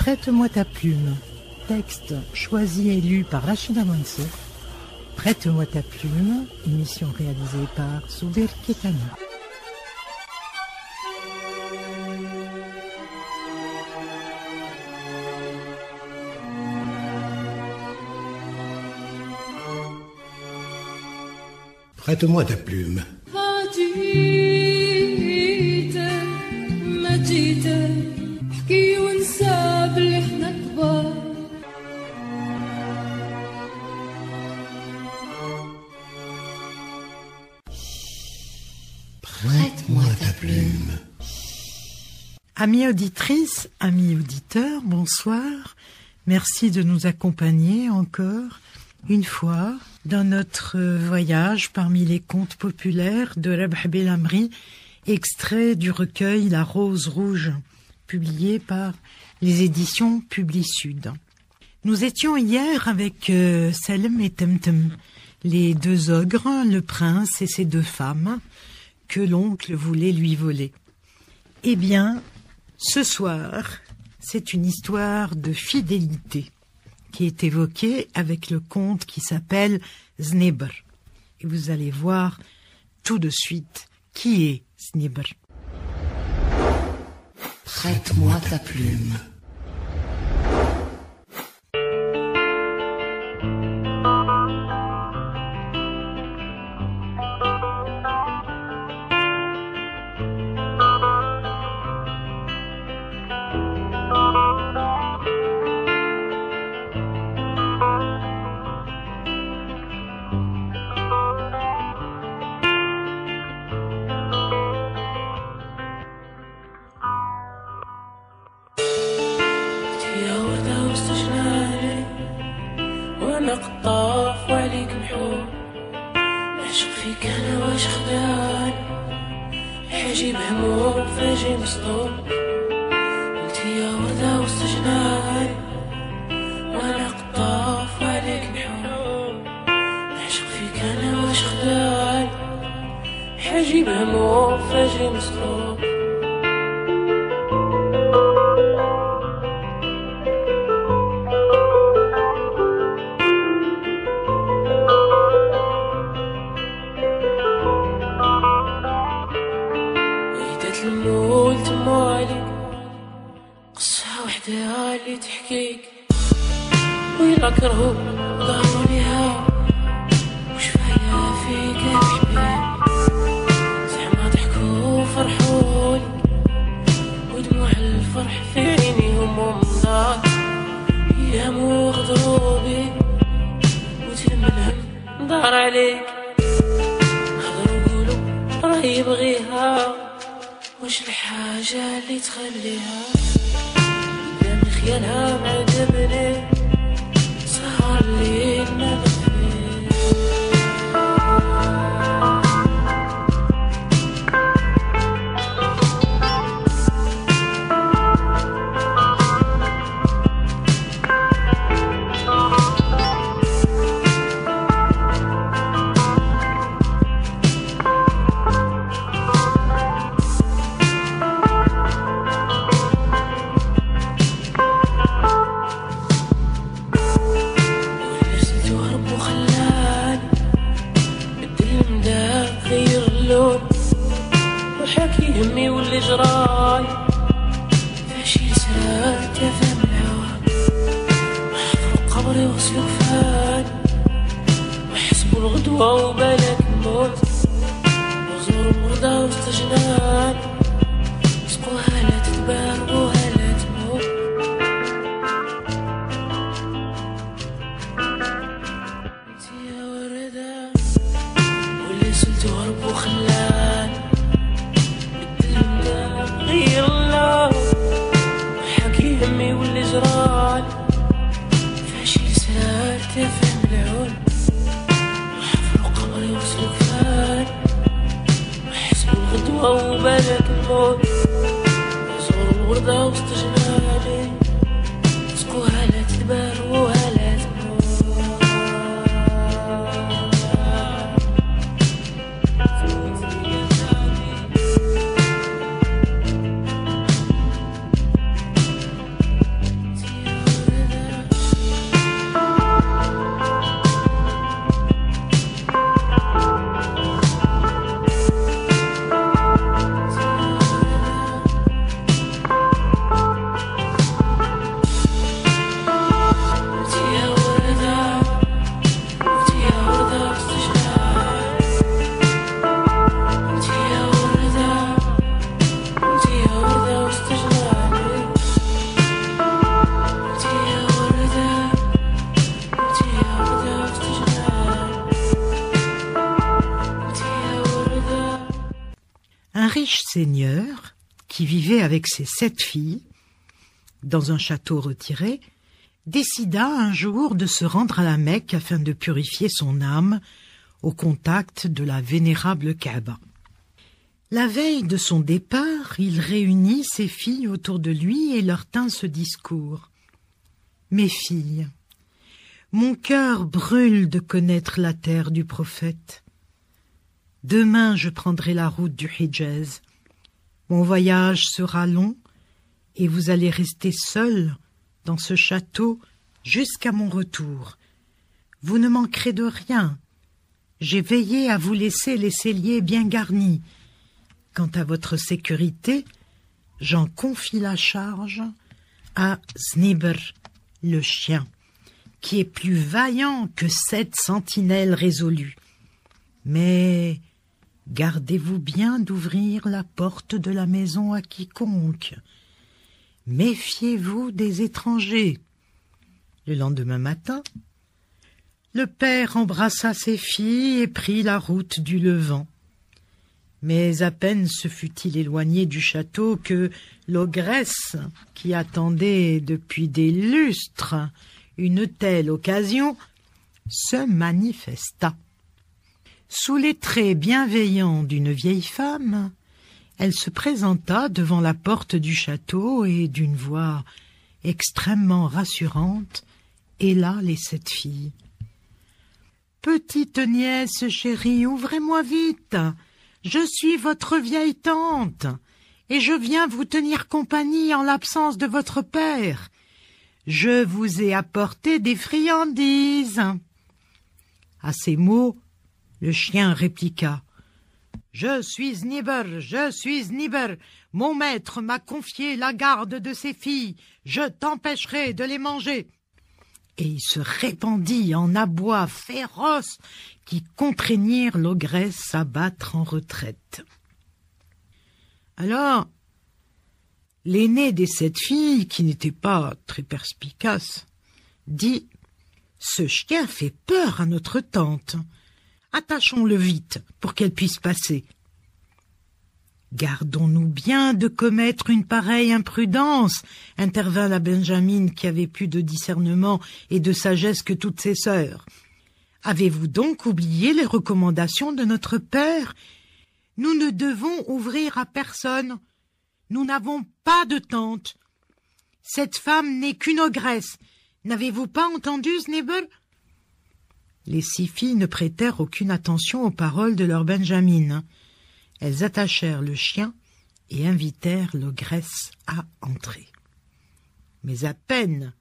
Prête-moi ta plume. Texte choisi et lu par Rachida Mansour. Prête-moi ta plume, émission réalisée par Soubir Ketani. Prête-moi ta plume. Prête-moi ta plume. Amies auditrices, amis auditeurs, bonsoir. Merci de nous accompagner encore une fois dans notre voyage parmi les contes populaires de Rabh Belamri, extrait du recueil La Rose Rouge, publié par les éditions Publisud. Nous étions hier avec Salem et Temtem, les deux ogres, le prince et ses deux femmes, que l'oncle voulait lui voler. Eh bien, ce soir, c'est une histoire de fidélité qui est évoquée avec le conte qui s'appelle Znibr. Et vous allez voir tout de suite qui est Znibr. Prête-moi ta plume. قطاف وعليك محور عشق فيك انا واش خدان حاجي بهموم فاجي مصدوم قلتي يا وردة وسط جنان وانا قطاف وعليك محور عشق فيك انا واش خدان حاجي بهموم فاجي مصدوم تحكيك ويلا كرهو ضاعوا ليها وش فيا فيك يا حبيب زعما ضحكوا وفرحوا لك ودموع الفرح في عينيهم ومضات يا مو غضروبي وتلم الهم دار عليك هضروا قولوا راه يبغيها وش الحاجة اللي تخليها يانا معجبني سهر الليل ما يهمني واللي جراي فاشي لسات يا فهم الهوى وحفروا قبري وغسلوا كفاني وحسبوا الغدوة وبالك نموت وزوروا مرضى وسط جنان سقوها لا تتبان وها لا تموت انتي يا وردة واللي سلت وهرب وخلاني غير الله وحكي همي واللي جرالي فاشي لسالت يا فهم العون وحفروا قمري وغسلوا كفاني وحسبوا الغدوة وبالك الموت وزوروا الوردة وسط جناني سقوها لا تدبر وها لا تموت riche seigneur, qui vivait avec ses 7 filles, dans un château retiré, décida un jour de se rendre à la Mecque afin de purifier son âme au contact de la vénérable Kaaba. La veille de son départ, il réunit ses filles autour de lui et leur tint ce discours. « Mes filles, mon cœur brûle de connaître la terre du prophète. Demain je prendrai la route du Hidjaz. Mon voyage sera long et vous allez rester seuls dans ce château jusqu'à mon retour. Vous ne manquerez de rien. J'ai veillé à vous laisser les celliers bien garnis. Quant à votre sécurité, j'en confie la charge à Znibr, le chien, qui est plus vaillant que 7 sentinelles résolues. Mais gardez-vous bien d'ouvrir la porte de la maison à quiconque. Méfiez-vous des étrangers. » Le lendemain matin, le père embrassa ses filles et prit la route du Levant. Mais à peine se fut-il éloigné du château que l'ogresse, qui attendait depuis des lustres une telle occasion, se manifesta. Sous les traits bienveillants d'une vieille femme, elle se présenta devant la porte du château et d'une voix extrêmement rassurante héla les 7 filles. « Petite nièce chérie, ouvrez-moi vite. Je suis votre vieille tante et je viens vous tenir compagnie en l'absence de votre père. Je vous ai apporté des friandises. » À ces mots, le chien répliqua. « Je suis Znibr, je suis Znibr. Mon maître m'a confié la garde de ses filles. Je t'empêcherai de les manger. » Et il se répandit en abois féroces qui contraignirent l'ogresse à battre en retraite. Alors, l'aînée des 7 filles, qui n'était pas très perspicace, dit « Ce chien fait peur à notre tante. Attachons-le vite pour qu'elle puisse passer. » « Gardons-nous bien de commettre une pareille imprudence, intervint la Benjamine qui avait plus de discernement et de sagesse que toutes ses sœurs. Avez-vous donc oublié les recommandations de notre père? Nous ne devons ouvrir à personne. Nous n'avons pas de tante. Cette femme n'est qu'une ogresse. N'avez-vous pas entendu, Znibr? Les 6 filles ne prêtèrent aucune attention aux paroles de leur Benjamine. Elles attachèrent le chien et invitèrent l'ogresse à entrer. Mais à peine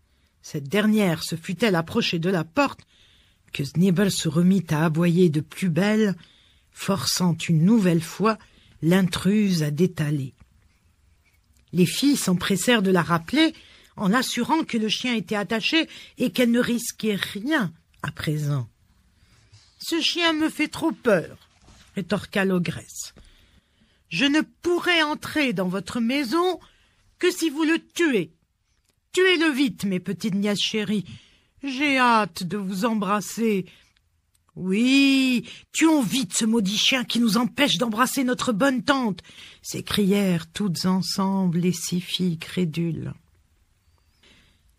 cette dernière se fut-elle approchée de la porte que Znibr se remit à aboyer de plus belle, forçant une nouvelle fois l'intruse à détaler. Les filles s'empressèrent de la rappeler en l'assurant que le chien était attaché et qu'elle ne risquait rien à présent. « Ce chien me fait trop peur, » rétorqua l'ogresse. « Je ne pourrai entrer dans votre maison que si vous le tuez. Tuez-le vite, mes petites nièces chéries. J'ai hâte de vous embrasser. »« Oui, tuons vite ce maudit chien qui nous empêche d'embrasser notre bonne tante !» s'écrièrent toutes ensemble les 6 filles crédules.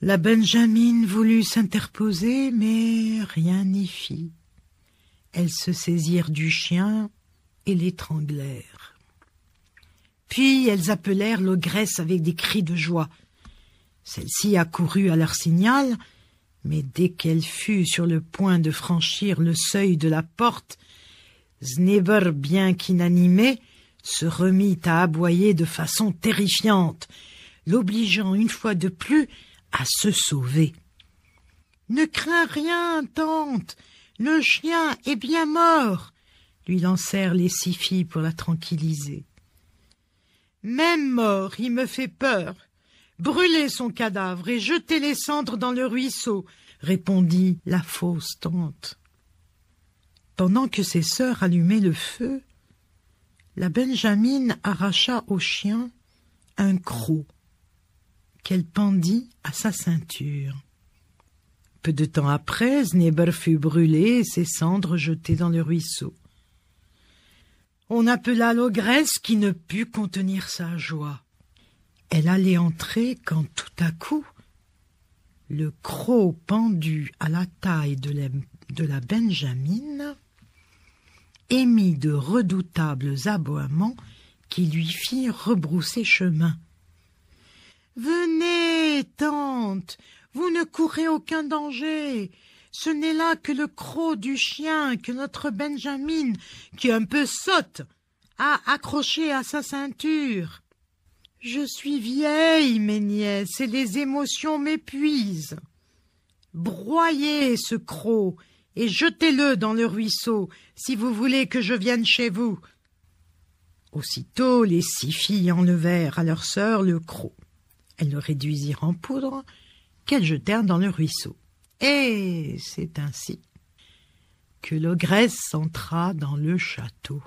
La Benjamine voulut s'interposer, mais rien n'y fit. Elles se saisirent du chien et l'étranglèrent. Puis elles appelèrent l'ogresse avec des cris de joie. Celle-ci accourut à leur signal, mais dès qu'elle fut sur le point de franchir le seuil de la porte, Znibr, bien qu'inanimé, se remit à aboyer de façon terrifiante, l'obligeant une fois de plus à se sauver. « Ne crains rien, tante, le chien est bien mort !» lui lancèrent les 6 filles pour la tranquilliser. « Même mort, il me fait peur. Brûlez son cadavre et jetez les cendres dans le ruisseau, » répondit la fausse tante. Pendant que ses sœurs allumaient le feu, la Benjamine arracha au chien un croc qu'elle pendit à sa ceinture. Peu de temps après, Znibr fut brûlé et ses cendres jetées dans le ruisseau. On appela l'ogresse qui ne put contenir sa joie. Elle allait entrer quand tout à coup, le croc pendu à la taille de la benjamine émit de redoutables aboiements qui lui firent rebrousser chemin. « Venez, tante, vous ne courez aucun danger. Ce n'est là que le croc du chien que notre benjamine, qui est un peu sotte, a accroché à sa ceinture. Je suis vieille, mes nièces, et les émotions m'épuisent. Broyez ce croc et jetez-le dans le ruisseau, si vous voulez que je vienne chez vous. » Aussitôt, les 6 filles enlevèrent à leur sœur le croc. Elles le réduisirent en poudre, qu'elles jetèrent dans le ruisseau. Et c'est ainsi que l'ogresse entra dans le château.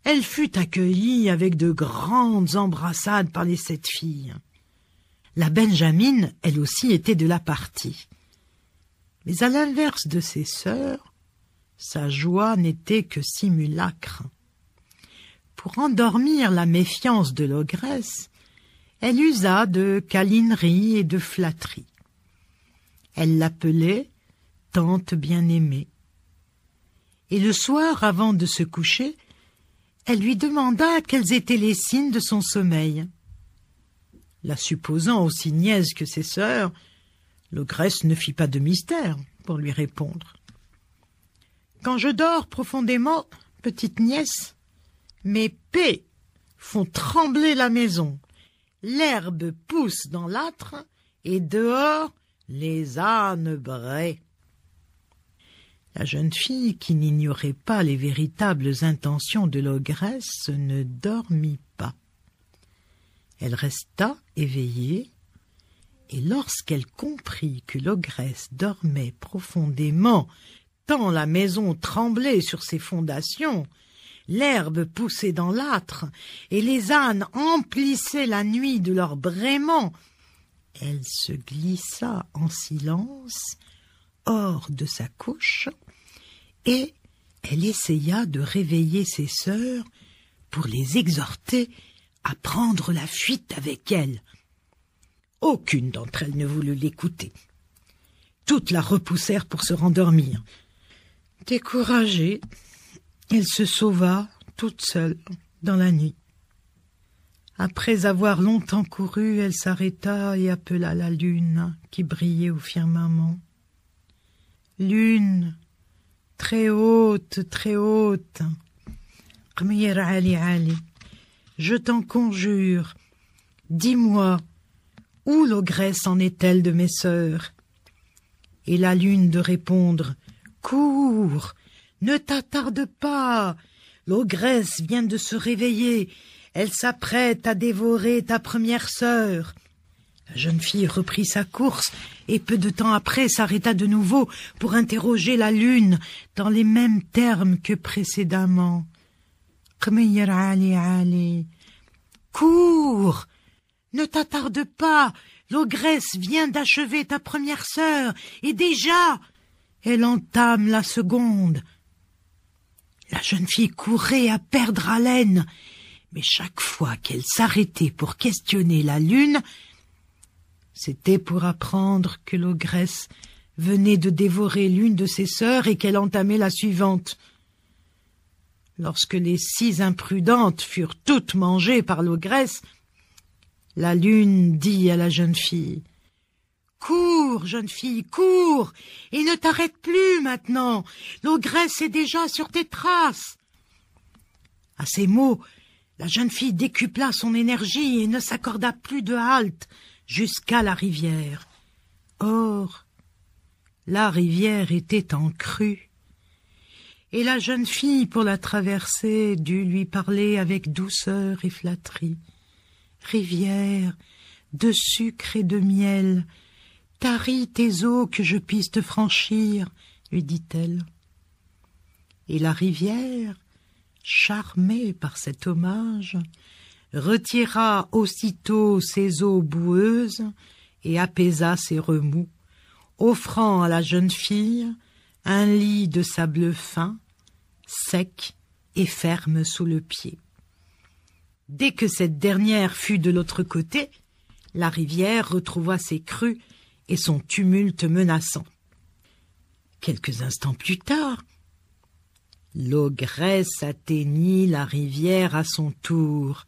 Elle fut accueillie avec de grandes embrassades par les 7 filles. La benjamine, elle aussi, était de la partie. Mais à l'inverse de ses sœurs, sa joie n'était que simulacre. Pour endormir la méfiance de l'ogresse, elle usa de câlinerie et de flatterie. Elle l'appelait « tante bien-aimée ». Et le soir, avant de se coucher, elle lui demanda quels étaient les signes de son sommeil. La supposant aussi niaise que ses sœurs, l'ogresse ne fit pas de mystère pour lui répondre. « Quand je dors profondément, petite nièce, mes pets font trembler la maison, l'herbe pousse dans l'âtre, et dehors, les ânes braient. » La jeune fille, qui n'ignorait pas les véritables intentions de l'ogresse, ne dormit pas. Elle resta éveillée, et lorsqu'elle comprit que l'ogresse dormait profondément, tant la maison tremblait sur ses fondations, l'herbe poussait dans l'âtre, et les ânes emplissaient la nuit de leurs braiements, elle se glissa en silence hors de sa couche, et elle essaya de réveiller ses sœurs pour les exhorter à prendre la fuite avec elle. Aucune d'entre elles ne voulut l'écouter. Toutes la repoussèrent pour se rendormir. Découragée, elle se sauva toute seule dans la nuit. Après avoir longtemps couru, elle s'arrêta et appela la lune qui brillait au firmament. « Lune, très haute, Qmir Ali Ali, je t'en conjure, dis-moi, où l'ogresse en est-elle de mes sœurs ?» Et la lune de répondre, « Cours, ne t'attarde pas, l'ogresse vient de se réveiller, elle s'apprête à dévorer ta première sœur. » La jeune fille reprit sa course et peu de temps après s'arrêta de nouveau pour interroger la lune dans les mêmes termes que précédemment. « Qmir Ali Ali, cours, ne t'attarde pas, l'ogresse vient d'achever ta première sœur et déjà elle entame la seconde. » La jeune fille courait à perdre haleine, mais chaque fois qu'elle s'arrêtait pour questionner la lune, c'était pour apprendre que l'ogresse venait de dévorer l'une de ses sœurs et qu'elle entamait la suivante. Lorsque les 6 imprudentes furent toutes mangées par l'ogresse, la lune dit à la jeune fille, « Cours, jeune fille, cours, et ne t'arrête plus maintenant, l'ogresse est déjà sur tes traces. » À ces mots, la jeune fille décupla son énergie et ne s'accorda plus de halte jusqu'à la rivière. Or, la rivière était en crue, et la jeune fille, pour la traverser, dut lui parler avec douceur et flatterie. « Rivière, de sucre et de miel, taris tes eaux que je puisse te franchir, » lui dit-elle. Et la rivière, charmée par cet hommage, retira aussitôt ses eaux boueuses et apaisa ses remous, offrant à la jeune fille un lit de sable fin, sec et ferme sous le pied. Dès que cette dernière fut de l'autre côté, la rivière retrouva ses crues et son tumulte menaçant. Quelques instants plus tard, l'ogresse atteignit la rivière à son tour.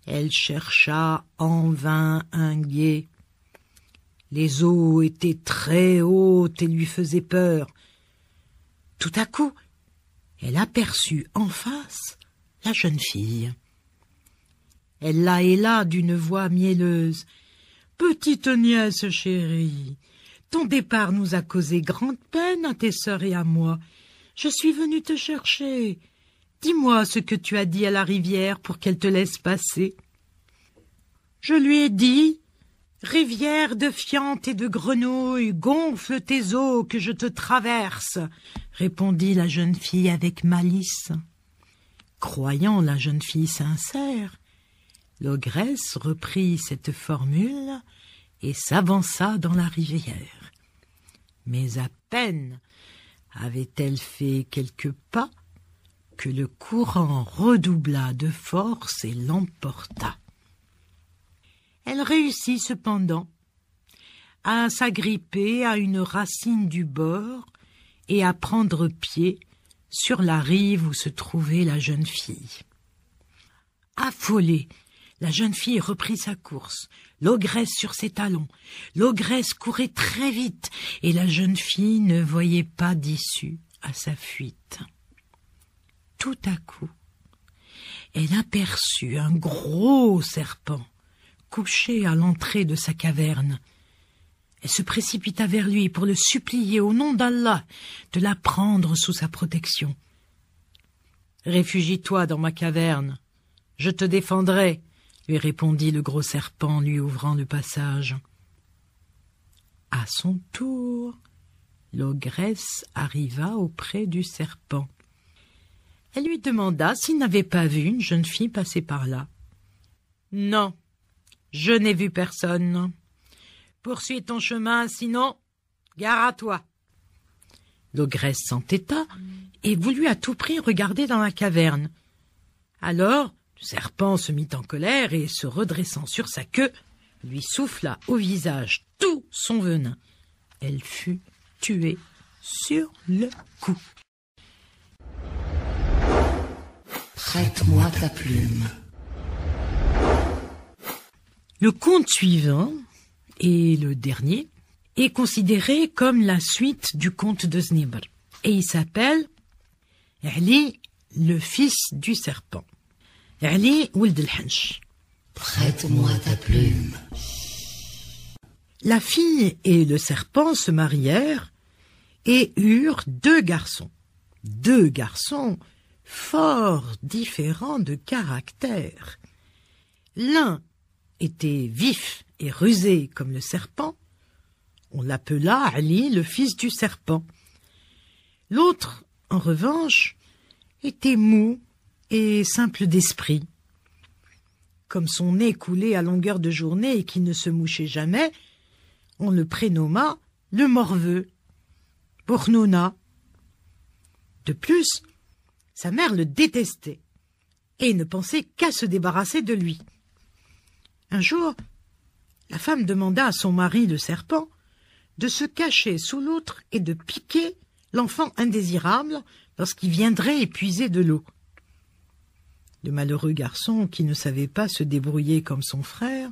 Elle chercha en vain un gué. Les eaux étaient très hautes et lui faisaient peur. Tout à coup, elle aperçut en face la jeune fille. Elle la héla d'une voix mielleuse. « Petite nièce chérie, ton départ nous a causé grande peine à tes sœurs et à moi. Je suis venue te chercher. Dis-moi ce que tu as dit à la rivière pour qu'elle te laisse passer. » « Je lui ai dit, rivière de fientes et de grenouilles, gonfle tes eaux que je te traverse, répondit la jeune fille avec malice. Croyant la jeune fille sincère, l'ogresse reprit cette formule et s'avança dans la rivière. Mais à peine avait-elle fait quelques pas que le courant redoubla de force et l'emporta. Elle réussit cependant à s'agripper à une racine du bord et à prendre pied sur la rive où se trouvait la jeune fille. Affolée, la jeune fille reprit sa course, l'ogresse sur ses talons. L'ogresse courait très vite et la jeune fille ne voyait pas d'issue à sa fuite. Tout à coup, elle aperçut un gros serpent couché à l'entrée de sa caverne. Elle se précipita vers lui pour le supplier au nom d'Allah de la prendre sous sa protection. « Réfugie-toi dans ma caverne, je te défendrai, » lui répondit le gros serpent, lui ouvrant le passage. À son tour, l'ogresse arriva auprès du serpent. Elle lui demanda s'il n'avait pas vu une jeune fille passer par là. « Non, je n'ai vu personne. Poursuis ton chemin, sinon, gare à toi. » L'ogresse s'entêta et voulut à tout prix regarder dans la caverne. Alors, le serpent se mit en colère et, se redressant sur sa queue, lui souffla au visage tout son venin. Elle fut tuée sur le coup. Prête-moi ta plume. Le conte suivant, et le dernier, est considéré comme la suite du conte de Znibr. Et il s'appelle Ali, le fils du serpent. Ali Ould el-Hanch. Prête-moi ta plume. La fille et le serpent se marièrent et eurent 2 garçons. 2 garçons fort différents de caractère. L'un était vif et rusé comme le serpent. On l'appela Ali, le fils du serpent. L'autre, en revanche, était mou et simple d'esprit. Comme son nez coulait à longueur de journée et qui ne se mouchait jamais, on le prénomma le morveux, Bournouna. De plus, sa mère le détestait et ne pensait qu'à se débarrasser de lui. Un jour, la femme demanda à son mari, le serpent, de se cacher sous l'outre et de piquer l'enfant indésirable lorsqu'il viendrait épuiser de l'eau. Le malheureux garçon, qui ne savait pas se débrouiller comme son frère,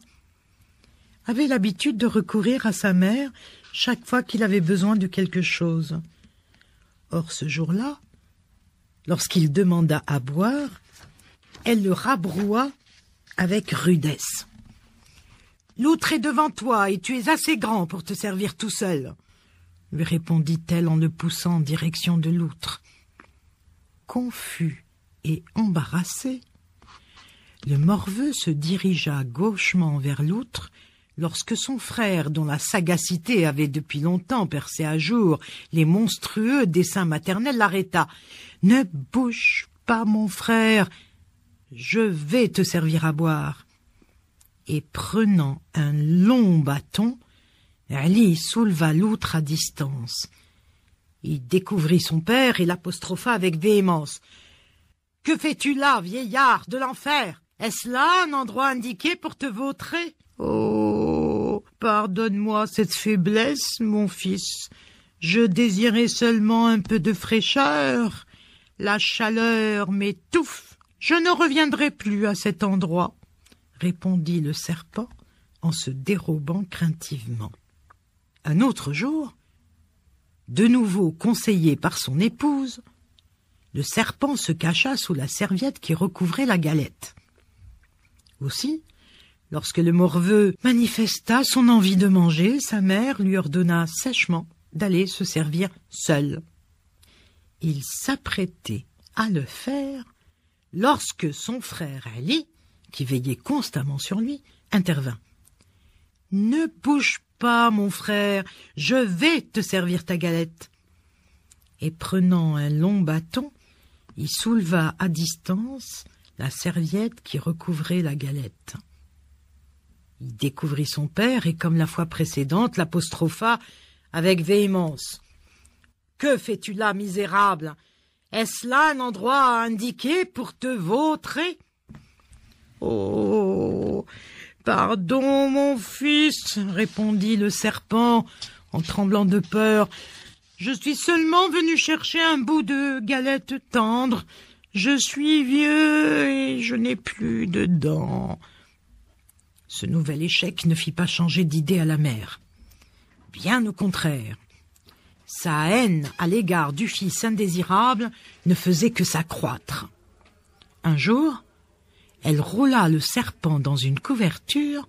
avait l'habitude de recourir à sa mère chaque fois qu'il avait besoin de quelque chose. Or, ce jour-là, lorsqu'il demanda à boire, elle le rabroua avec rudesse. « L'outre est devant toi et tu es assez grand pour te servir tout seul, » lui répondit-elle en le poussant en direction de l'outre. Confus et embarrassé, le morveux se dirigea gauchement vers l'outre lorsque son frère, dont la sagacité avait depuis longtemps percé à jour les monstrueux desseins maternels, l'arrêta. « Ne bouge pas, mon frère, je vais te servir à boire. » Et prenant un long bâton, Ali souleva l'outre à distance. Il découvrit son père et l'apostropha avec véhémence. Que fais-tu là, vieillard de l'enfer? Est-ce là un endroit indiqué pour te vautrer? Oh, pardonne-moi cette faiblesse, mon fils. Je désirais seulement un peu de fraîcheur. La chaleur m'étouffe. Je ne reviendrai plus à cet endroit, répondit le serpent en se dérobant craintivement. Un autre jour, de nouveau conseillé par son épouse, le serpent se cacha sous la serviette qui recouvrait la galette. Aussi, lorsque le morveux manifesta son envie de manger, sa mère lui ordonna sèchement d'aller se servir seul. Il s'apprêtait à le faire lorsque son frère Ali, qui veillait constamment sur lui, intervint. « Ne bouge pas, mon frère, je vais te servir ta galette. » Et prenant un long bâton, il souleva à distance la serviette qui recouvrait la galette. Il découvrit son père et, comme la fois précédente, l'apostropha avec véhémence. « Que fais-tu là, misérable? Est-ce là un endroit indiqué pour te vautrer? »« Oh, pardon, mon fils, répondit le serpent en tremblant de peur. Je suis seulement venu chercher un bout de galette tendre. Je suis vieux et je n'ai plus de dents. » Ce nouvel échec ne fit pas changer d'idée à la mère. Bien au contraire. Sa haine à l'égard du fils indésirable ne faisait que s'accroître. Un jour, elle roula le serpent dans une couverture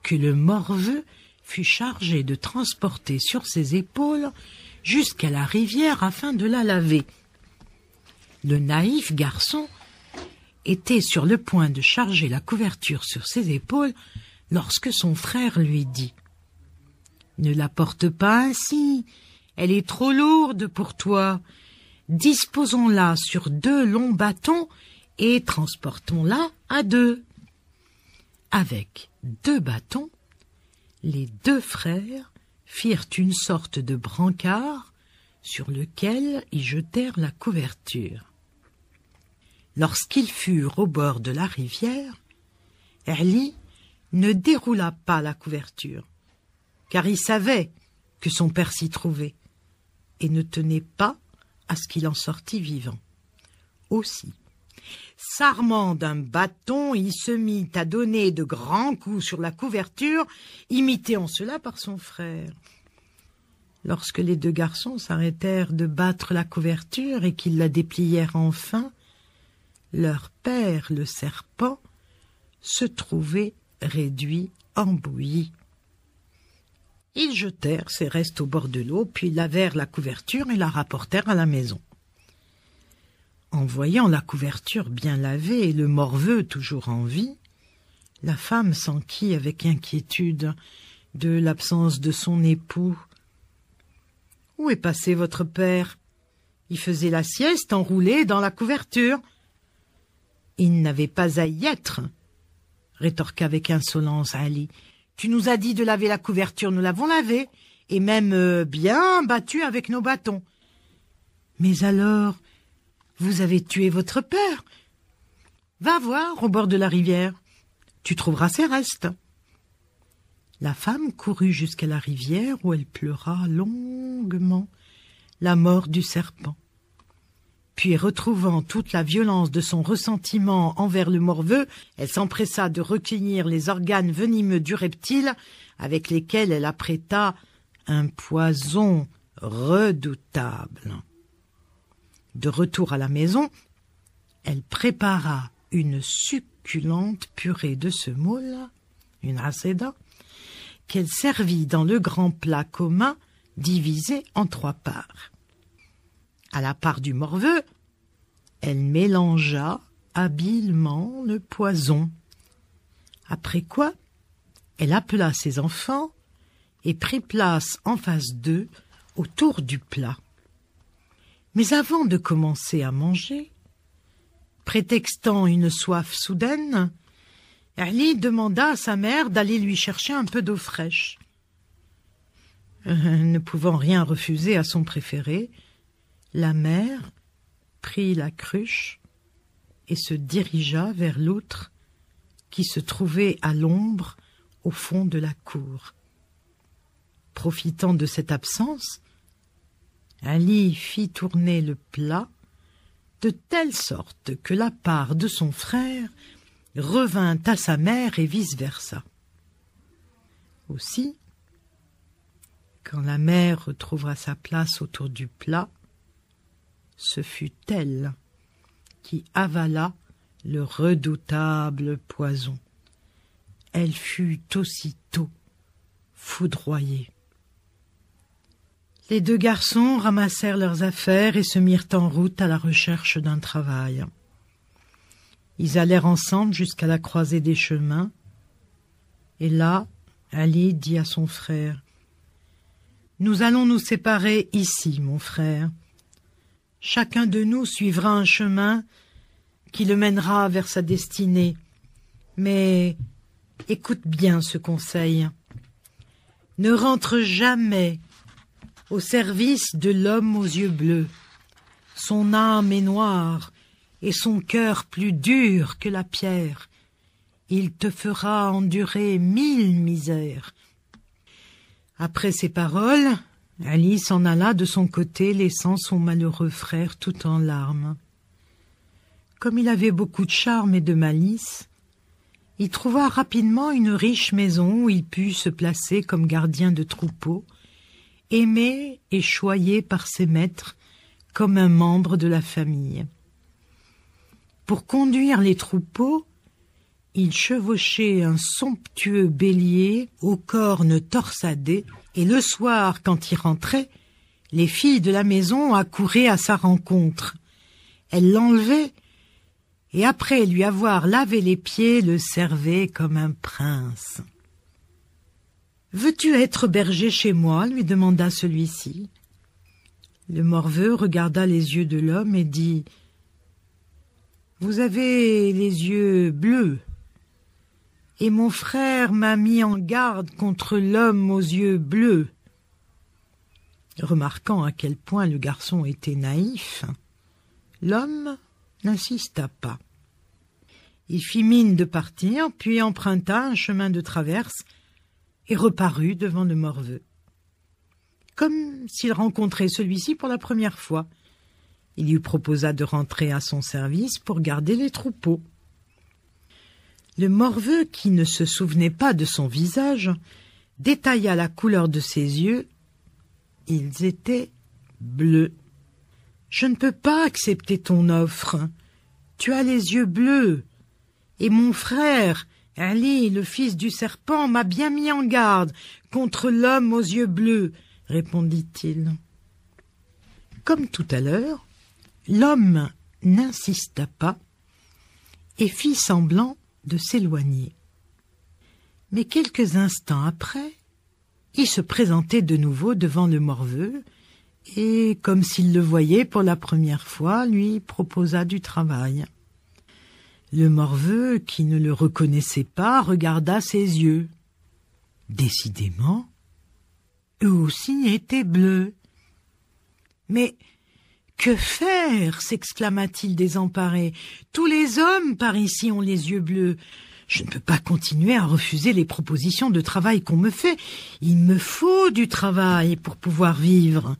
que le morveux fut chargé de transporter sur ses épaules jusqu'à la rivière afin de la laver. Le naïf garçon était sur le point de charger la couverture sur ses épaules lorsque son frère lui dit « Ne la porte pas ainsi, elle est trop lourde pour toi. Disposons-la sur 2 longs bâtons et transportons-la à 2. » Avec 2 bâtons, les 2 frères firent une sorte de brancard sur lequel ils jetèrent la couverture. Lorsqu'ils furent au bord de la rivière, Ali ne déroula pas la couverture, car il savait que son père s'y trouvait, et ne tenait pas à ce qu'il en sortît vivant. Aussi, s'armant d'un bâton, il se mit à donner de grands coups sur la couverture, imité en cela par son frère. Lorsque les 2 garçons s'arrêtèrent de battre la couverture et qu'ils la déplièrent enfin, leur père, le serpent, se trouvait réduit en bouillie. Ils jetèrent ces restes au bord de l'eau, puis lavèrent la couverture et la rapportèrent à la maison. En voyant la couverture bien lavée et le morveux toujours en vie, la femme s'enquit avec inquiétude de l'absence de son époux. « Où est passé votre père? Il faisait la sieste enroulé dans la couverture. »« Il n'avait pas à y être, » rétorqua avec insolence Ali. « Tu nous as dit de laver la couverture, nous l'avons lavée, et même bien battue avec nos bâtons. Mais alors, vous avez tué votre père. Va voir au bord de la rivière, tu trouveras ses restes. » La femme courut jusqu'à la rivière où elle pleura longuement la mort du serpent. Puis, retrouvant toute la violence de son ressentiment envers le morveux, elle s'empressa de recueillir les organes venimeux du reptile avec lesquels elle apprêta un poison redoutable. De retour à la maison, elle prépara une succulente purée de semoule, une aseda, qu'elle servit dans le grand plat commun divisé en 3 parts. À la part du morveux, elle mélangea habilement le poison. Après quoi, elle appela ses enfants et prit place en face d'eux autour du plat. Mais avant de commencer à manger, prétextant une soif soudaine, Ali demanda à sa mère d'aller lui chercher un peu d'eau fraîche. Ne pouvant rien refuser à son préféré, la mère prit la cruche et se dirigea vers l'autre qui se trouvait à l'ombre au fond de la cour. Profitant de cette absence, Ali fit tourner le plat de telle sorte que la part de son frère revint à sa mère et vice-versa. Aussi, quand la mère retrouvera sa place autour du plat, ce fut elle qui avala le redoutable poison. Elle fut aussitôt foudroyée. Les deux garçons ramassèrent leurs affaires et se mirent en route à la recherche d'un travail. Ils allèrent ensemble jusqu'à la croisée des chemins, et là, Ali dit à son frère, « Nous allons nous séparer ici, mon frère. Chacun de nous suivra un chemin qui le mènera vers sa destinée. Mais écoute bien ce conseil. Ne rentre jamais au service de l'homme aux yeux bleus. Son âme est noire et son cœur plus dur que la pierre. Il te fera endurer 1000 misères. » Après ces paroles, Ali s'en alla de son côté, laissant son malheureux frère tout en larmes. Comme il avait beaucoup de charme et de malice, il trouva rapidement une riche maison où il put se placer comme gardien de troupeau, aimé et choyé par ses maîtres comme un membre de la famille. Pour conduire les troupeaux, il chevauchait un somptueux bélier aux cornes torsadées, et le soir, quand il rentrait, les filles de la maison accouraient à sa rencontre. Elles l'enlevaient, et après lui avoir lavé les pieds, le servaient comme un prince. « Veux-tu être berger chez moi ?» lui demanda celui-ci. Le morveux regarda les yeux de l'homme et dit « Vous avez les yeux bleus, et mon frère m'a mis en garde contre l'homme aux yeux bleus. » Remarquant à quel point le garçon était naïf, l'homme n'insista pas. Il fit mine de partir, puis emprunta un chemin de traverse et reparut devant le morveux. Comme s'il rencontrait celui-ci pour la première fois, il lui proposa de rentrer à son service pour garder les troupeaux. Le morveux, qui ne se souvenait pas de son visage, détailla la couleur de ses yeux. Ils étaient bleus. « Je ne peux pas accepter ton offre. Tu as les yeux bleus. Et mon frère, Ali, le fils du serpent, m'a bien mis en garde contre l'homme aux yeux bleus, » répondit-il. Comme tout à l'heure, l'homme n'insista pas et fit semblant de s'éloigner. Mais quelques instants après, il se présentait de nouveau devant le morveux et, comme s'il le voyait pour la première fois, lui proposa du travail. Le morveux, qui ne le reconnaissait pas, regarda ses yeux. Décidément, eux aussi étaient bleus. « Mais que faire ?» s'exclama-t-il désemparé. « Tous les hommes par ici ont les yeux bleus. Je ne peux pas continuer à refuser les propositions de travail qu'on me fait. Il me faut du travail pour pouvoir vivre. »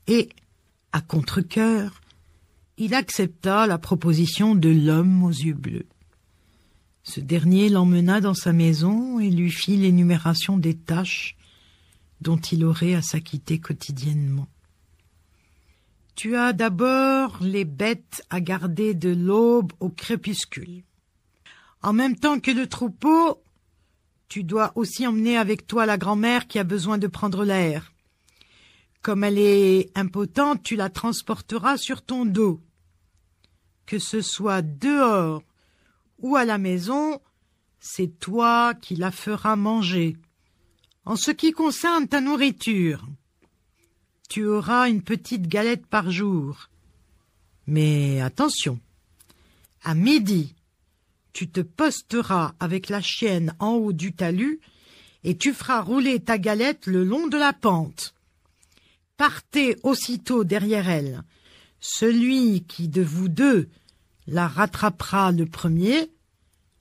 Et, à contre-cœur, il accepta la proposition de l'homme aux yeux bleus. Ce dernier l'emmena dans sa maison et lui fit l'énumération des tâches dont il aurait à s'acquitter quotidiennement. « Tu as d'abord les bêtes à garder de l'aube au crépuscule. En même temps que le troupeau, tu dois aussi emmener avec toi la grand-mère qui a besoin de prendre l'air. Comme elle est impotente, tu la transporteras sur ton dos. Que ce soit dehors ou à la maison, c'est toi qui la feras manger. En ce qui concerne ta nourriture, tu auras une petite galette par jour. Mais attention, à midi, tu te posteras avec la chienne en haut du talus et tu feras rouler ta galette le long de la pente. Partez aussitôt derrière elle. Celui qui de vous deux la rattrapera le premier,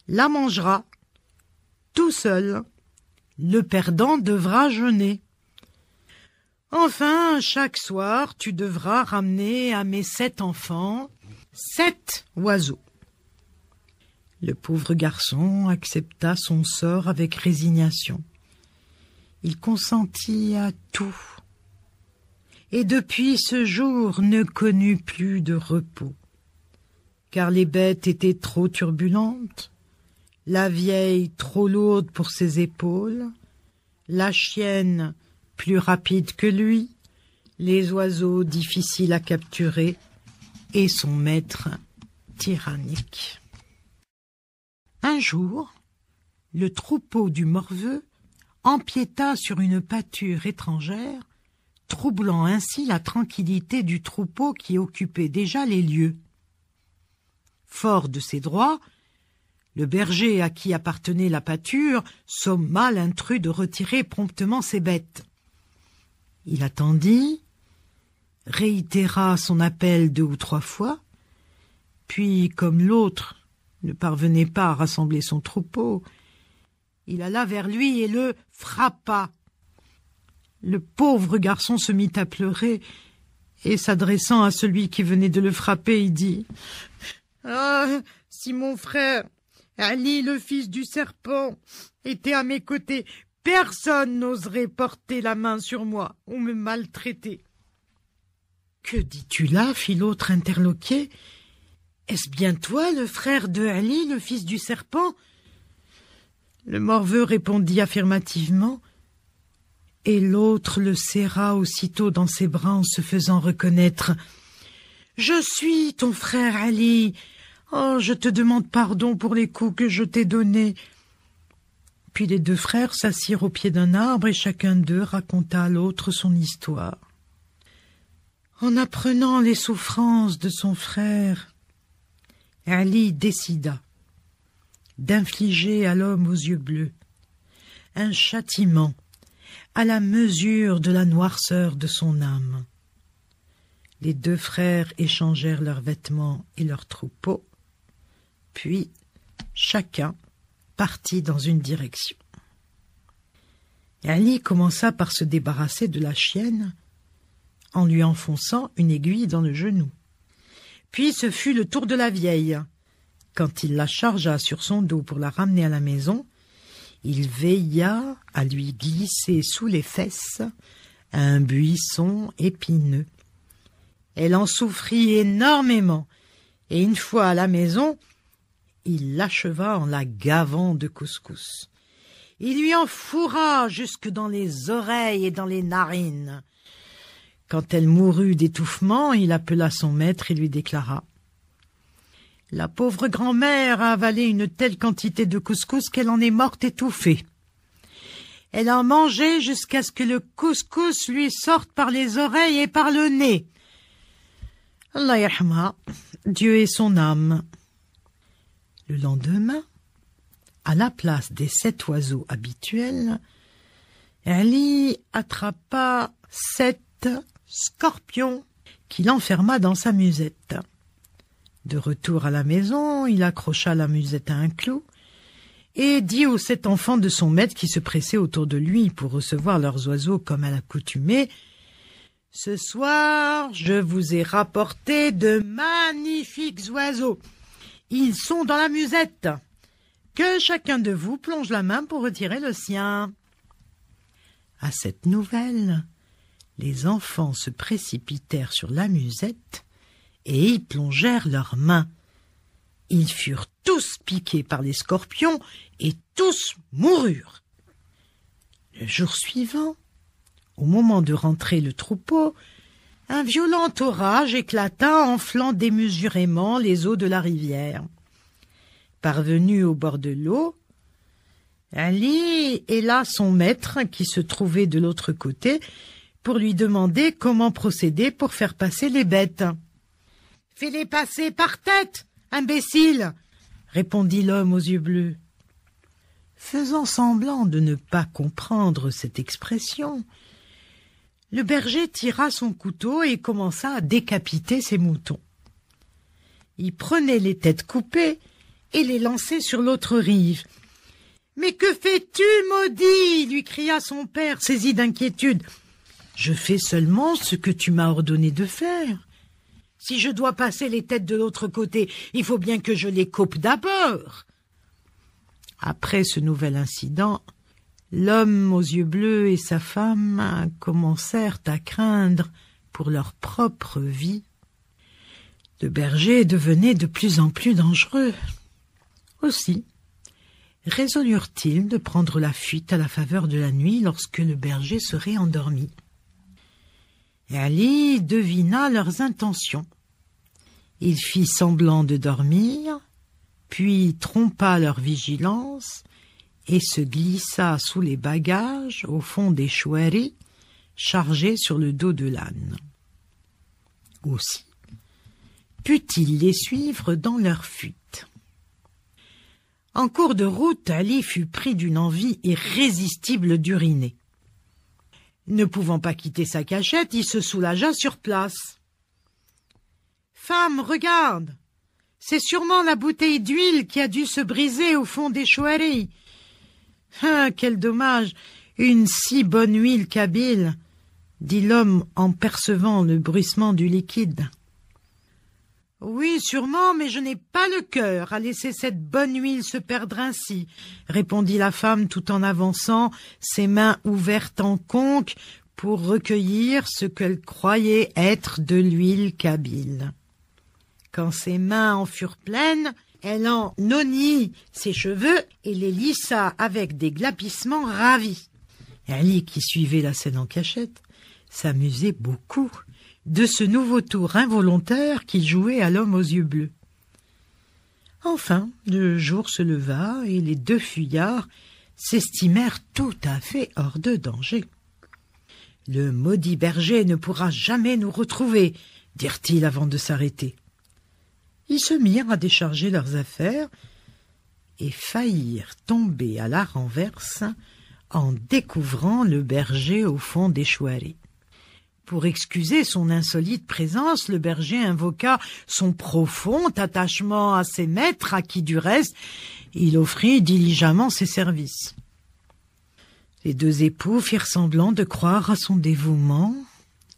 la mangera, tout seul. Le perdant devra jeûner. Enfin, chaque soir, tu devras ramener à mes 7 enfants 7 oiseaux. Le pauvre garçon accepta son sort avec résignation. Il consentit à tout. Et depuis ce jour ne connut plus de repos. Car les bêtes étaient trop turbulentes, la vieille trop lourde pour ses épaules, la chienne plus rapide que lui, les oiseaux difficiles à capturer et son maître tyrannique. Un jour, le troupeau du morveux empiéta sur une pâture étrangère, troublant ainsi la tranquillité du troupeau qui occupait déjà les lieux. Fort de ses droits, le berger à qui appartenait la pâture somma l'intrus de retirer promptement ses bêtes. Il attendit, réitéra son appel 2 ou 3 fois, puis, comme l'autre ne parvenait pas à rassembler son troupeau, il alla vers lui et le frappa. Le pauvre garçon se mit à pleurer et, s'adressant à celui qui venait de le frapper, il dit « Ah, si mon frère Ali, le fils du serpent, était à mes côtés, personne n'oserait porter la main sur moi ou me maltraiter. »« Que dis-tu là ?» fit l'autre interloqué. « Est-ce bien toi, le frère de Ali, le fils du serpent ?» Le morveux répondit affirmativement, et l'autre le serra aussitôt dans ses bras en se faisant reconnaître. « Je suis ton frère Ali. Oh, je te demande pardon pour les coups que je t'ai donnés. » Puis les 2 frères s'assirent au pied d'un arbre et chacun d'eux raconta à l'autre son histoire. En apprenant les souffrances de son frère, Ali décida d'infliger à l'homme aux yeux bleus un châtiment à la mesure de la noirceur de son âme. Les 2 frères échangèrent leurs vêtements et leurs troupeaux, puis chacun partit dans une direction. Ali commença par se débarrasser de la chienne en lui enfonçant une aiguille dans le genou. Puis ce fut le tour de la vieille. Quand il la chargea sur son dos pour la ramener à la maison, il veilla à lui glisser sous les fesses un buisson épineux. Elle en souffrit énormément, et une fois à la maison, il l'acheva en la gavant de couscous. Il lui en fourra jusque dans les oreilles et dans les narines. Quand elle mourut d'étouffement, il appela son maître et lui déclara « La pauvre grand-mère a avalé une telle quantité de couscous qu'elle en est morte étouffée. Elle a mangé jusqu'à ce que le couscous lui sorte par les oreilles et par le nez. Allah yarhamha, Dieu ait son âme. » Le lendemain, à la place des 7 oiseaux habituels, Ali attrapa 7 scorpions qu'il enferma dans sa musette. De retour à la maison, il accrocha la musette à un clou et dit aux 7 enfants de son maître qui se pressaient autour de lui pour recevoir leurs oiseaux comme à l'accoutumée: « Ce soir, je vous ai rapporté de magnifiques oiseaux. Ils sont dans la musette. Que chacun de vous plonge la main pour retirer le sien. » À cette nouvelle, les enfants se précipitèrent sur la musette et y plongèrent leurs mains. Ils furent tous piqués par les scorpions et tous moururent. Le jour suivant, au moment de rentrer le troupeau, un violent orage éclata, enflant démesurément les eaux de la rivière. Parvenu au bord de l'eau, Ali héla son maître qui se trouvait de l'autre côté pour lui demander comment procéder pour faire passer les bêtes. « Fais-les passer par tête, imbécile !» répondit l'homme aux yeux bleus. Faisant semblant de ne pas comprendre cette expression, le berger tira son couteau et commença à décapiter ses moutons. Il prenait les têtes coupées et les lançait sur l'autre rive. « Mais que fais-tu, maudit ?» lui cria son père, saisi d'inquiétude. « Je fais seulement ce que tu m'as ordonné de faire. Si je dois passer les têtes de l'autre côté, il faut bien que je les coupe d'abord. » Après ce nouvel incident, l'homme aux yeux bleus et sa femme commencèrent à craindre pour leur propre vie. Le berger devenait de plus en plus dangereux. Aussi, résolurent-ils de prendre la fuite à la faveur de la nuit lorsque le berger serait endormi. Et Ali devina leurs intentions. Il fit semblant de dormir, puis trompa leur vigilance et se glissa sous les bagages au fond des choueries chargés sur le dos de l'âne. Aussi, put-il les suivre dans leur fuite. En cours de route, Ali fut pris d'une envie irrésistible d'uriner. Ne pouvant pas quitter sa cachette, il se soulagea sur place. « Femme, regarde, c'est sûrement la bouteille d'huile qui a dû se briser au fond des choueries. Ah, quel dommage, une si bonne huile kabyle, dit l'homme en percevant le bruissement du liquide. Oui, sûrement, mais je n'ai pas le cœur à laisser cette bonne huile se perdre ainsi, répondit la femme tout en avançant, ses mains ouvertes en conque pour recueillir ce qu'elle croyait être de l'huile kabyle. Quand ses mains en furent pleines, elle en nonnit ses cheveux et les lissa avec des glapissements ravis. Ali, qui suivait la scène en cachette, s'amusait beaucoup de ce nouveau tour involontaire qu'il jouait à l'homme aux yeux bleus. Enfin, le jour se leva et les deux fuyards s'estimèrent tout à fait hors de danger. « Le maudit berger ne pourra jamais nous retrouver, » dirent-ils avant de s'arrêter. Ils se mirent à décharger leurs affaires et faillirent tomber à la renverse en découvrant le berger au fond des choueries. Pour excuser son insolite présence, le berger invoqua son profond attachement à ses maîtres, à qui, du reste, il offrit diligemment ses services. Les deux époux firent semblant de croire à son dévouement,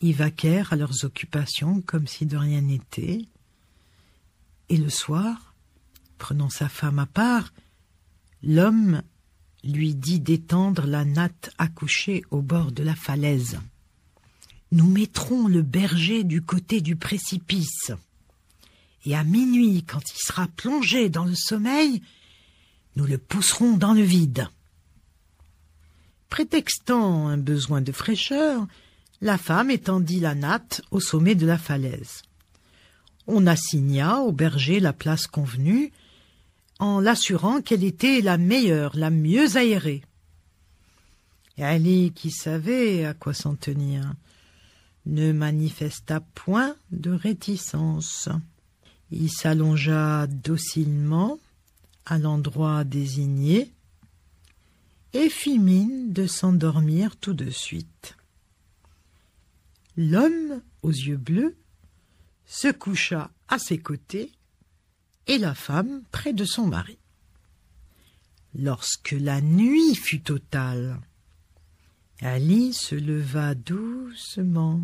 y vaquèrent à leurs occupations comme si de rien n'était, et le soir, prenant sa femme à part, l'homme lui dit d'étendre la natte accouchée au bord de la falaise. Nous mettrons le berger du côté du précipice, et à minuit, quand il sera plongé dans le sommeil, nous le pousserons dans le vide. Prétextant un besoin de fraîcheur, la femme étendit la natte au sommet de la falaise. On assigna au berger la place convenue, en l'assurant qu'elle était la meilleure, la mieux aérée. Et Ali, qui savait à quoi s'en tenir, ne manifesta point de réticence. Il s'allongea docilement à l'endroit désigné et fit mine de s'endormir tout de suite. L'homme aux yeux bleus se coucha à ses côtés et la femme près de son mari. Lorsque la nuit fut totale, Ali se leva doucement,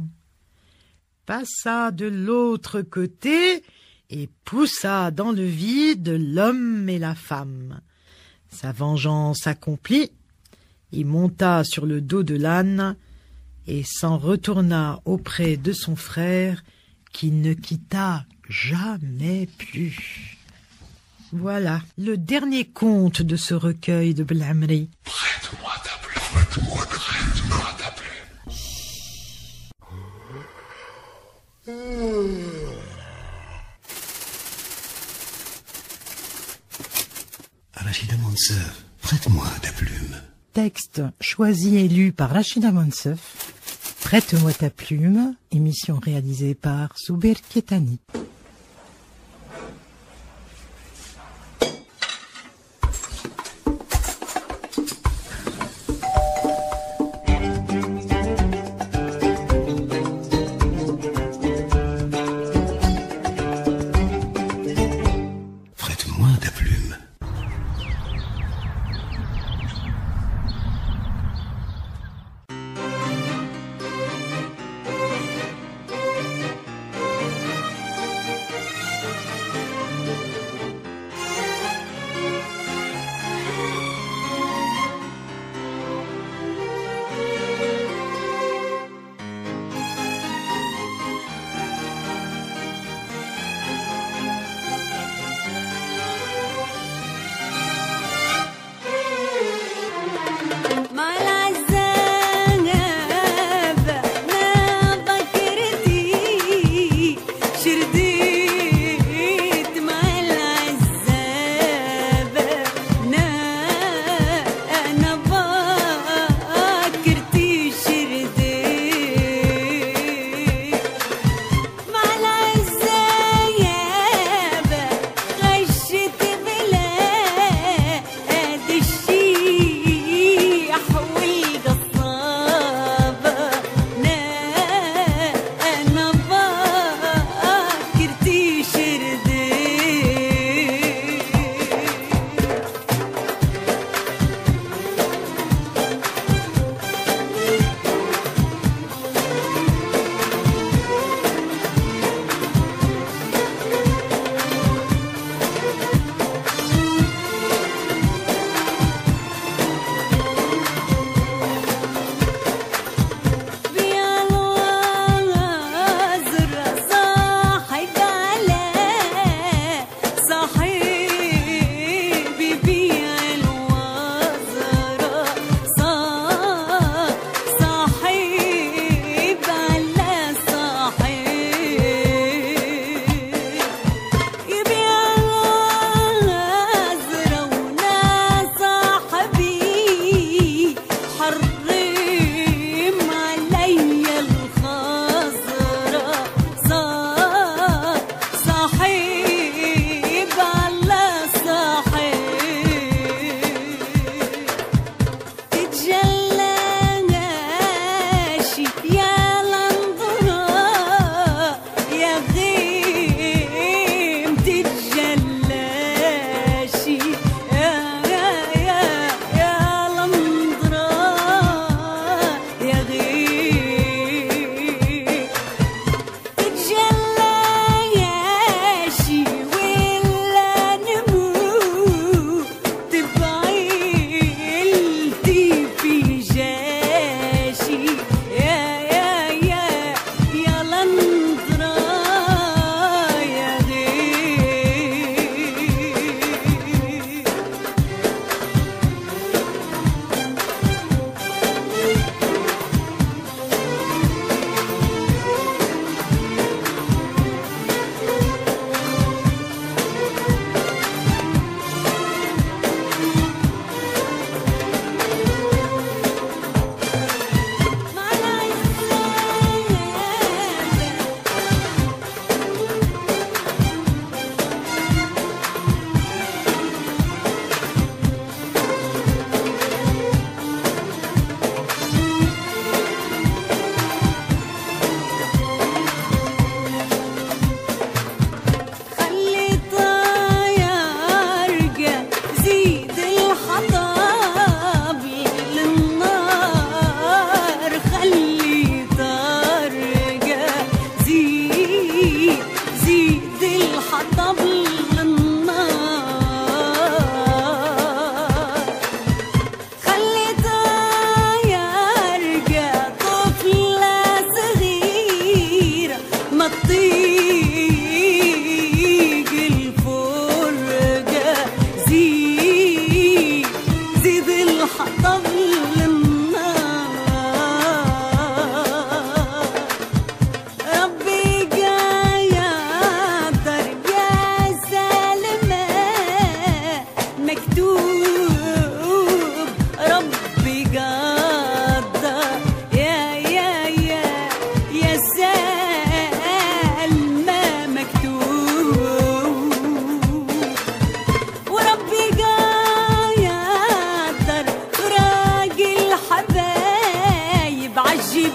passa de l'autre côté et poussa dans le vide l'homme et la femme. Sa vengeance accomplie, il monta sur le dos de l'âne et s'en retourna auprès de son frère qu'il ne quitta jamais plus. Voilà le dernier conte de ce recueil de Belhamri. Prête-moi ta plume, prête-moi ta plume. Rachida Monsef, prête-moi ta plume. Texte choisi et lu par Rachida Monsef. Prête-moi ta plume, émission réalisée par Souber Ketani.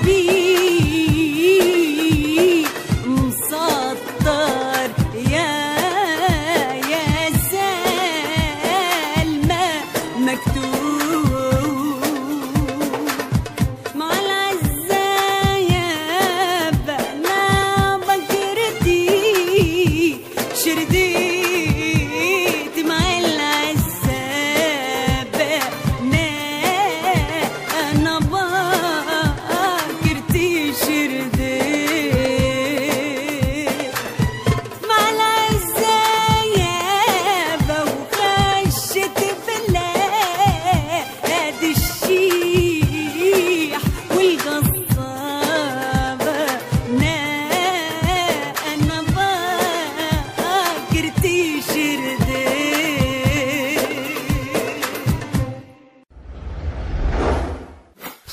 بيه مسطر يا سلمى مكتوب مع العزايب أنا بكرتي شرديت مع العزاب أنا بكرتي شرديت مع العزايب وخشت بلاد الشيح والغصابة أنا بكرتي شرديت.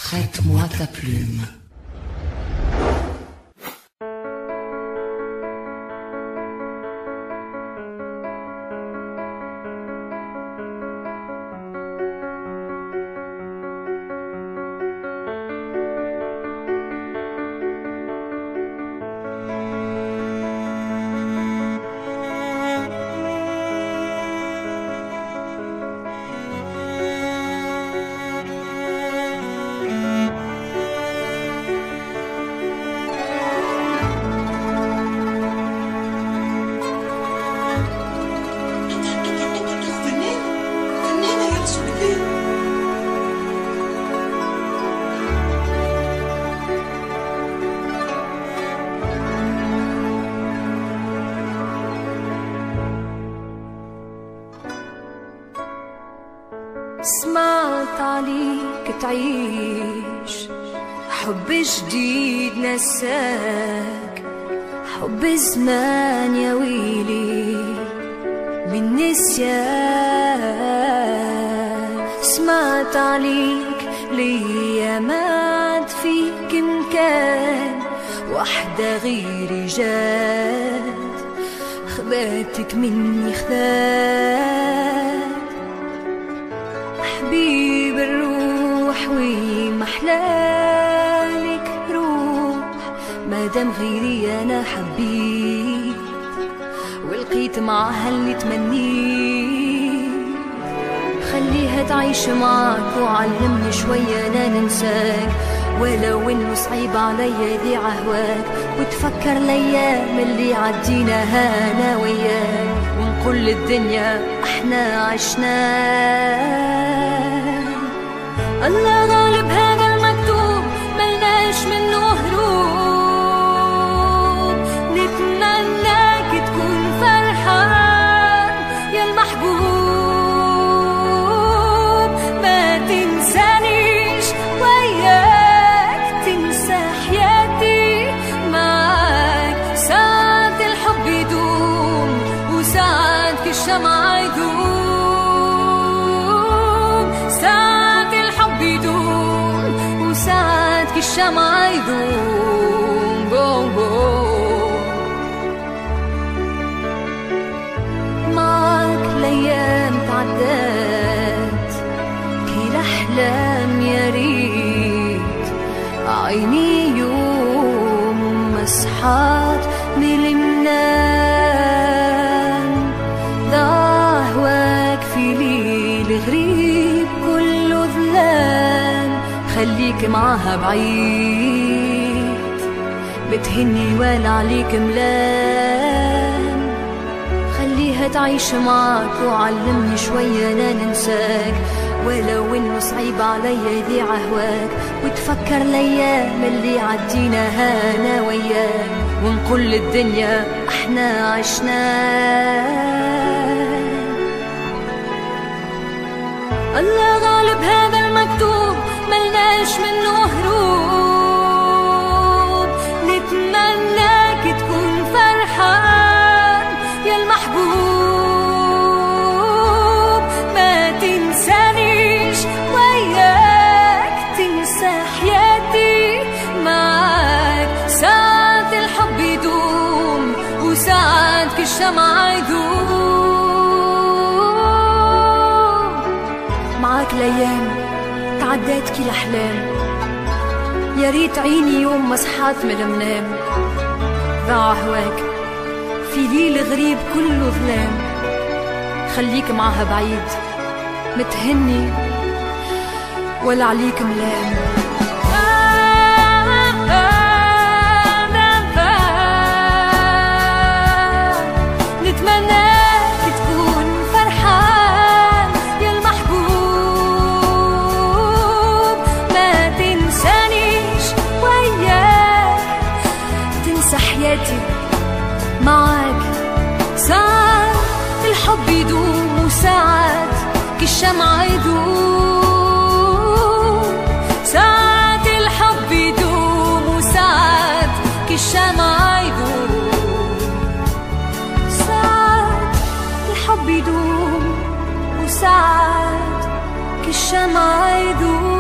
Prête-moi ta plume. سمعت عليك تعيش حب جديد نساك حب زمان يا ويلي بالنسيان. سمعت عليك ليا ما عاد فيك مكان وحدة غيري جات خباتك مني خذات حبيب الروح ومحلالك روح مادام غيري انا حبيت ولقيت معها اللي تمنيت. خليها تعيش معاك وعلمني شوية انا ننساك ولو انه صعيب عليا ذي عهواك وتفكر الايام اللي عديناها انا وياك ونقول للدنيا احنا عشناه. الله غالب هذا المكتوب ملناش منه هروب نتمناك تكون فرحان يا المحبوب ما تنسانيش وياك تنسى حياتي معاك ساعات الحب يدوم وساعات كالشمعة يدوم ساعات الحب يدوم وساعات كالشمعة يدوم بوم بوم. معاك الأيام تعدات كي الأحلام يا ريت عيني يوم مسحات من المنام ضاع في ليل غريب كله ظلام خليك معاها بعيد بتهني ولا عليك ملام. خليها تعيش معاك وعلمني شوية انا ننساك ولو انه صعيب عليا ذي عهواك وتفكر الايام اللي عديناها انا وياك ونقول للدنيا احنا عشناه. الله غالب هذا المكتوب ملناش منه هروب نتمناك تكون فرحان يا المحبوب ما تنسانيش وياك تنسى حياتي معاك ساعات الحب يدوم وساعات كالشمعة يدوم. معاك الأيام تعدات كي الأحلام يا ريت عيني يوم ما صحات من المنام ضاع هواك في ليل غريب كله ظلام. خليك معها بعيد متهني ولا عليك ملام. نتمناك تكون فرحان يا المحبوب، ما تنسانيش وياك تنسى حياتي معاك. ساعات الحب يدوم وساعات كالشمعة يدوم، ساعات الحب يدوم وساعات كالشمعة يدوم، ساعات الحب يدوم وساعات كالشمعة يدوم.